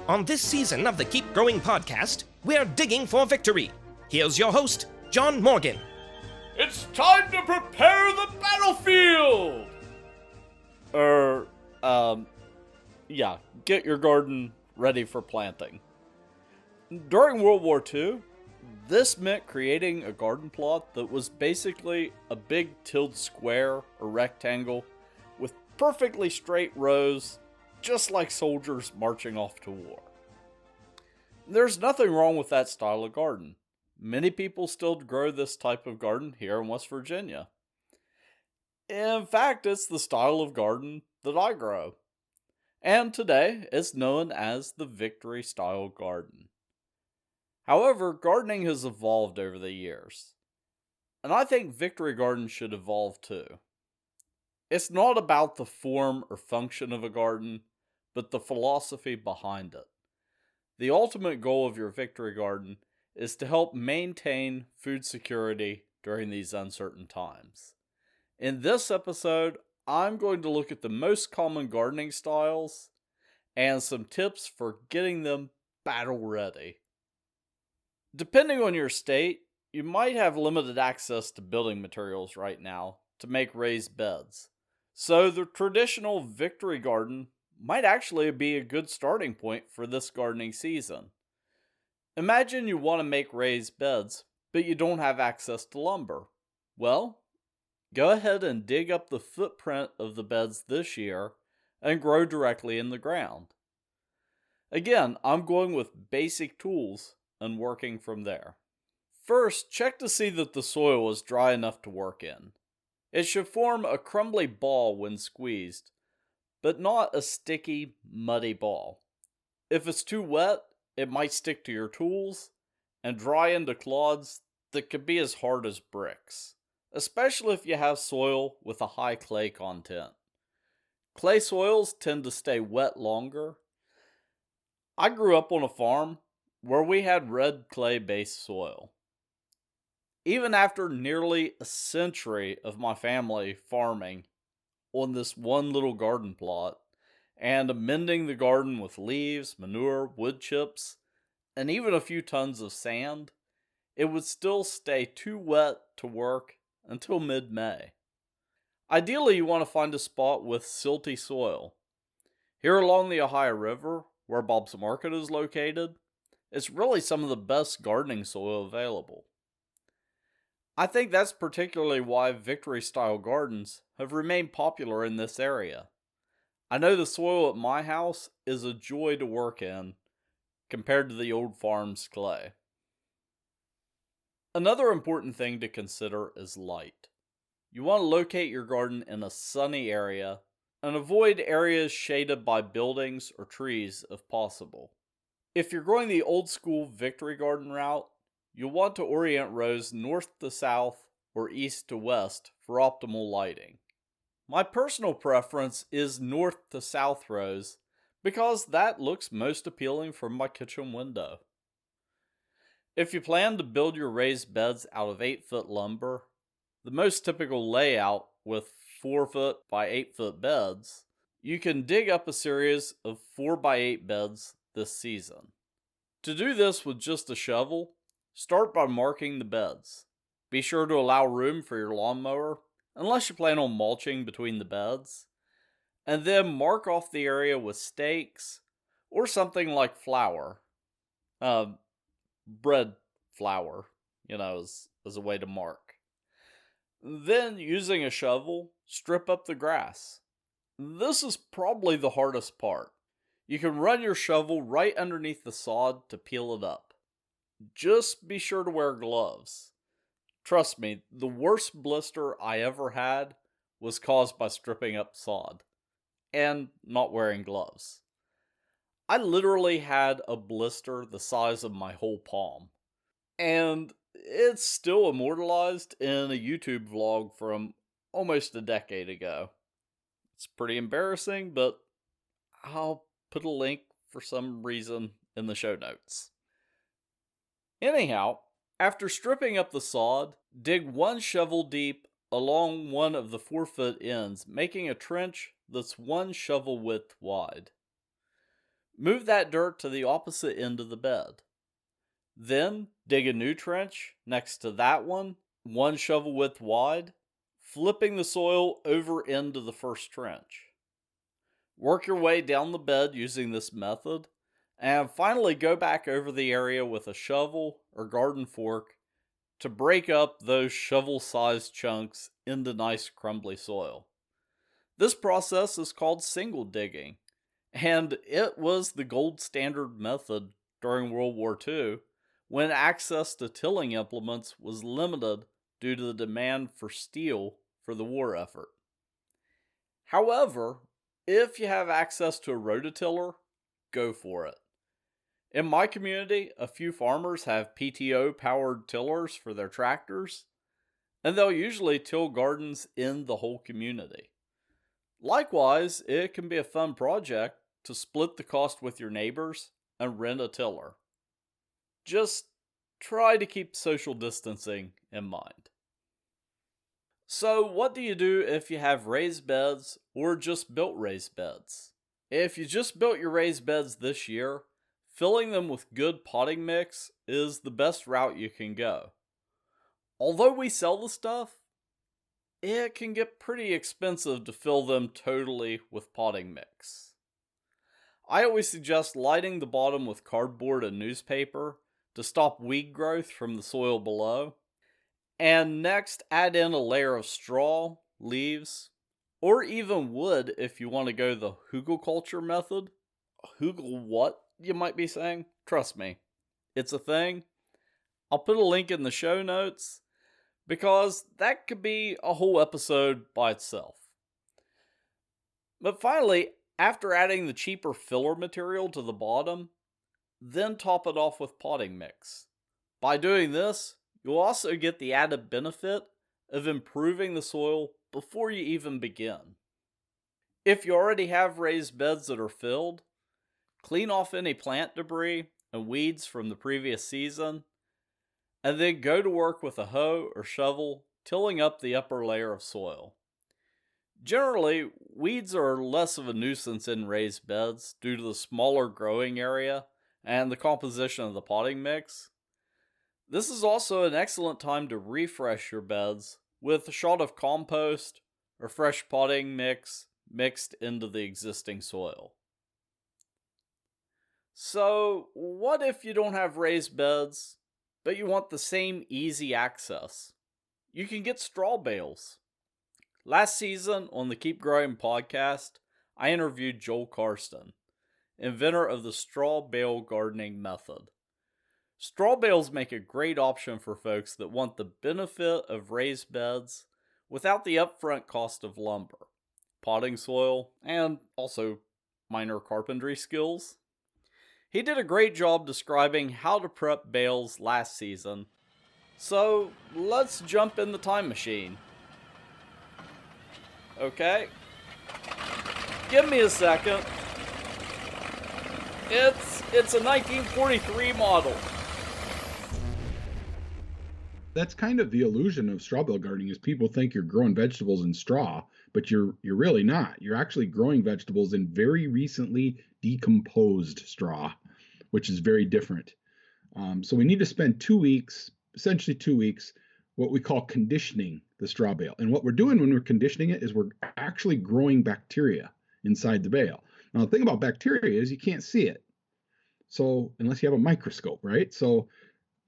On this season of the Keep Growing podcast, we're digging for victory. Here's your host, John Morgan. It's time to prepare the battlefield! Get your garden ready for planting. During World War II, this meant creating a garden plot that was basically a big tilled square or rectangle with perfectly straight rows, just like soldiers marching off to war. There's nothing wrong with that style of garden. Many people still grow this type of garden here in West Virginia. In fact, it's the style of garden that I grow. And today, it's known as the Victory style garden. However, gardening has evolved over the years. And I think Victory gardens should evolve too. It's not about the form or function of a garden, but the philosophy behind it. The ultimate goal of your Victory garden is to help maintain food security during these uncertain times. In this episode, I'm going to look at the most common gardening styles and some tips for getting them battle ready. Depending on your state, you might have limited access to building materials right now to make raised beds. So the traditional Victory garden might actually be a good starting point for this gardening season. Imagine you want to make raised beds, but you don't have access to lumber. Well, go ahead and dig up the footprint of the beds this year and grow directly in the ground. Again, I'm going with basic tools and working from there. First, check to see that the soil is dry enough to work in. It should form a crumbly ball when squeezed, but not a sticky, muddy ball. If it's too wet, it might stick to your tools and dry into clods that could be as hard as bricks, especially if you have soil with a high clay content. Clay soils tend to stay wet longer. I grew up on a farm where we had red clay-based soil. Even after nearly a century of my family farming on this one little garden plot, and amending the garden with leaves, manure, wood chips, and even a few tons of sand, it would still stay too wet to work until mid-May. Ideally, you want to find a spot with silty soil. Here along the Ohio River, where Bob's Market is located, it's really some of the best gardening soil available. I think that's particularly why Victory-style gardens have remained popular in this area. I know the soil at my house is a joy to work in compared to the old farm's clay. Another important thing to consider is light. You want to locate your garden in a sunny area and avoid areas shaded by buildings or trees if possible. If you're going the old school Victory garden route, you'll want to orient rows north to south or east to west for optimal lighting. My personal preference is north to south rows because that looks most appealing from my kitchen window. If you plan to build your raised beds out of 8-foot lumber, the most typical layout with 4-foot by 8-foot beds, you can dig up a series of 4x8 beds this season. To do this with just a shovel, start by marking the beds. Be sure to allow room for your lawnmower, unless you plan on mulching between the beds, and then mark off the area with stakes or something like flour. Bread flour, as a way to mark. Then, using a shovel, strip up the grass. This is probably the hardest part. You can run your shovel right underneath the sod to peel it up. Just be sure to wear gloves. Trust me, the worst blister I ever had was caused by stripping up sod and not wearing gloves. I literally had a blister the size of my whole palm, and it's still immortalized in a YouTube vlog from almost a decade ago. It's pretty embarrassing, but I'll put a link for some reason in the show notes. Anyhow, after stripping up the sod, dig one shovel deep along one of the 4-foot ends, making a trench that's one shovel width wide. Move that dirt to the opposite end of the bed. Then dig a new trench next to that one shovel width wide, flipping the soil over into the first trench. Work your way down the bed using this method, and finally go back over the area with a shovel or garden fork to break up those shovel-sized chunks into nice crumbly soil. This process is called single digging, and it was the gold standard method during World War II when access to tilling implements was limited due to the demand for steel for the war effort. However, if you have access to a rototiller, go for it. In my community, a few farmers have PTO powered tillers for their tractors, and they'll usually till gardens in the whole community. Likewise, it can be a fun project to split the cost with your neighbors and rent a tiller. Just try to keep social distancing in mind. So, what do you do if you have raised beds or just built raised beds? If you just built your raised beds this year, filling them with good potting mix is the best route you can go. Although we sell the stuff, it can get pretty expensive to fill them totally with potting mix. I always suggest lighting the bottom with cardboard and newspaper to stop weed growth from the soil below. And next, add in a layer of straw, leaves, or even wood if you want to go the hugelkultur method. Hugel what, you might be saying? Trust me, it's a thing. I'll put a link in the show notes because that could be a whole episode by itself. But finally, after adding the cheaper filler material to the bottom, then top it off with potting mix. By doing this, you'll also get the added benefit of improving the soil before you even begin. If you already have raised beds that are filled, clean off any plant debris and weeds from the previous season, and then go to work with a hoe or shovel, tilling up the upper layer of soil. Generally, weeds are less of a nuisance in raised beds due to the smaller growing area and the composition of the potting mix. This is also an excellent time to refresh your beds with a shot of compost or fresh potting mix mixed into the existing soil. So, what if you don't have raised beds, but you want the same easy access? You can get straw bales. Last season on the Keep Growing podcast, I interviewed Joel Karsten, inventor of the straw bale gardening method. Straw bales make a great option for folks that want the benefit of raised beds without the upfront cost of lumber, potting soil, and also minor carpentry skills. He did a great job describing how to prep bales last season, so let's jump in the time machine. Okay, give me a second. It's a 1943 model. That's kind of the illusion of straw bale gardening is people think you're growing vegetables in straw, but you're really not. You're actually growing vegetables in very recently decomposed straw, which is very different. So we need to spend 2 weeks, essentially 2 weeks, what we call conditioning the straw bale. And what we're doing when we're conditioning it is we're actually growing bacteria inside the bale. Now, the thing about bacteria is you can't see it. So unless you have a microscope, right? So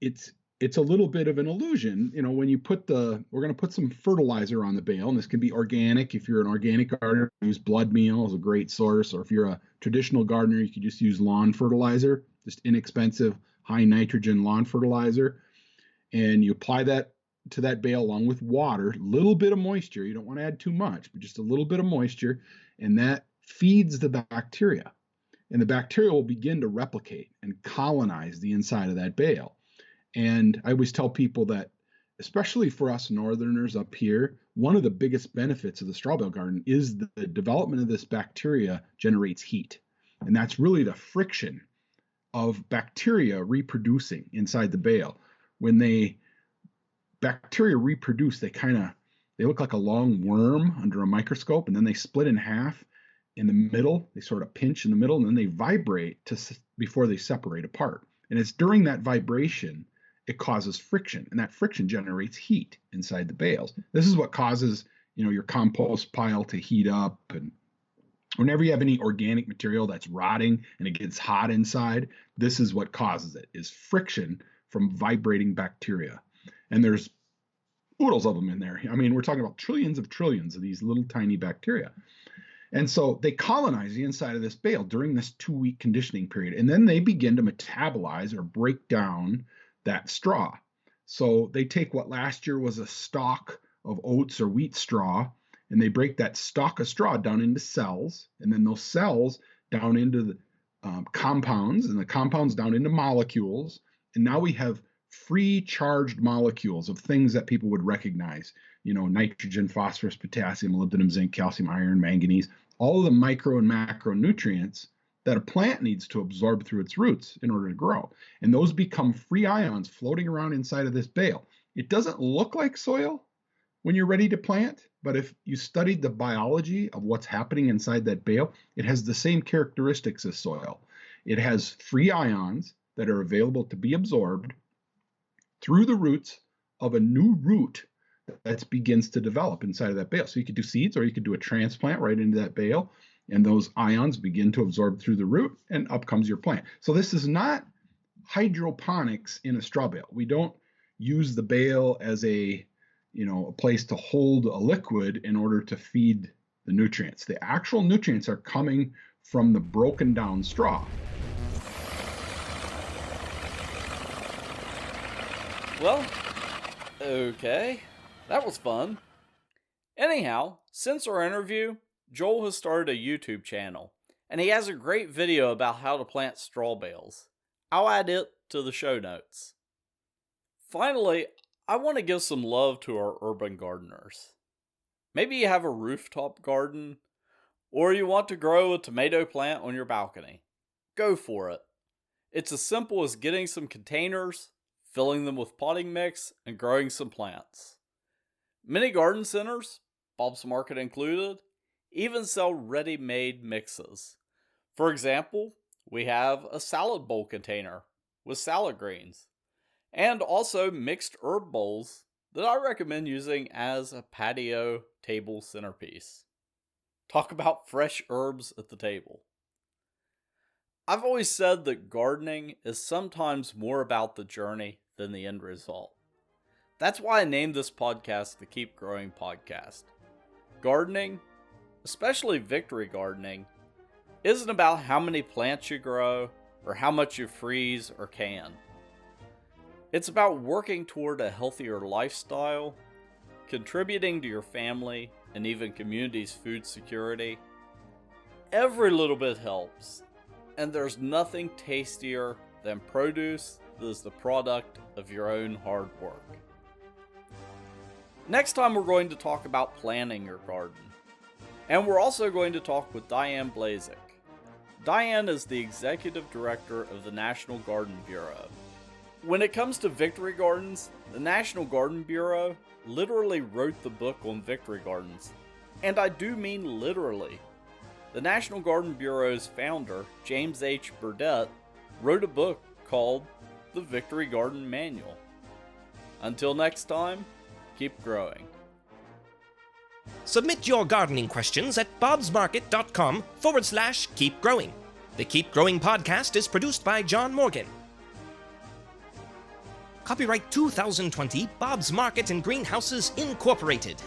it's a little bit of an illusion, when you we're going to put some fertilizer on the bale, and this can be organic. If you're an organic gardener, use blood meal as a great source, or if you're a traditional gardener, you could just use lawn fertilizer, just inexpensive, high nitrogen lawn fertilizer, and you apply that to that bale along with water, a little bit of moisture. You don't want to add too much, but just a little bit of moisture, and that feeds the bacteria, and the bacteria will begin to replicate and colonize the inside of that bale. And I always tell people that, especially for us northerners up here, one of the biggest benefits of the straw bale garden is the development of this bacteria generates heat. And that's really the friction of bacteria reproducing inside the bale. When bacteria reproduce, they look like a long worm under a microscope, and then they split in half in the middle. They sort of pinch in the middle, and then they vibrate before they separate apart. And it's during that vibration it causes friction, and that friction generates heat inside the bales. This is what causes, your compost pile to heat up. And whenever you have any organic material that's rotting and it gets hot inside, this is what causes it, is friction from vibrating bacteria. And there's oodles of them in there. I mean, we're talking about trillions of these little tiny bacteria. And so they colonize the inside of this bale during this 2-week conditioning period. And then they begin to metabolize or break down that straw. So they take what last year was a stalk of oats or wheat straw, and they break that stalk of straw down into cells, and then those cells down into the compounds, and the compounds down into molecules. And now we have free charged molecules of things that people would recognize, nitrogen, phosphorus, potassium, molybdenum, zinc, calcium, iron, manganese, all of the micro and macronutrients that a plant needs to absorb through its roots in order to grow. And those become free ions floating around inside of this bale. It doesn't look like soil when you're ready to plant, but if you studied the biology of what's happening inside that bale, it has the same characteristics as soil. It has free ions that are available to be absorbed through the roots of a new root that begins to develop inside of that bale. So you could do seeds, or you could do a transplant right into that bale, and those ions begin to absorb through the root, and up comes your plant. So this is not hydroponics in a straw bale. We don't use the bale as a place to hold a liquid in order to feed the nutrients. The actual nutrients are coming from the broken down straw. Well, okay, that was fun. Anyhow, since our interview, Joel has started a YouTube channel, and he has a great video about how to plant straw bales. I'll add it to the show notes. Finally, I want to give some love to our urban gardeners. Maybe you have a rooftop garden, or you want to grow a tomato plant on your balcony. Go for it. It's as simple as getting some containers, filling them with potting mix, and growing some plants. Many garden centers, Bob's Market included, even sell ready-made mixes. For example, we have a salad bowl container with salad greens, and also mixed herb bowls that I recommend using as a patio table centerpiece. Talk about fresh herbs at the table. I've always said that gardening is sometimes more about the journey than the end result. That's why I named this podcast the Keep Growing Podcast. Gardening, especially victory gardening, isn't about how many plants you grow or how much you freeze or can. It's about working toward a healthier lifestyle, contributing to your family and even community's food security. Every little bit helps, and there's nothing tastier than produce that is the product of your own hard work. Next time we're going to talk about planning your garden. And we're also going to talk with Diane Blazik. Diane is the Executive Director of the National Garden Bureau. When it comes to victory gardens, the National Garden Bureau literally wrote the book on victory gardens. And I do mean literally. The National Garden Bureau's founder, James H. Burdett, wrote a book called The Victory Garden Manual. Until next time, keep growing. Submit your gardening questions at bobsmarket.com/keepgrowing. The Keep Growing podcast is produced by John Morgan. Copyright 2020 Bob's Market and Greenhouses Incorporated.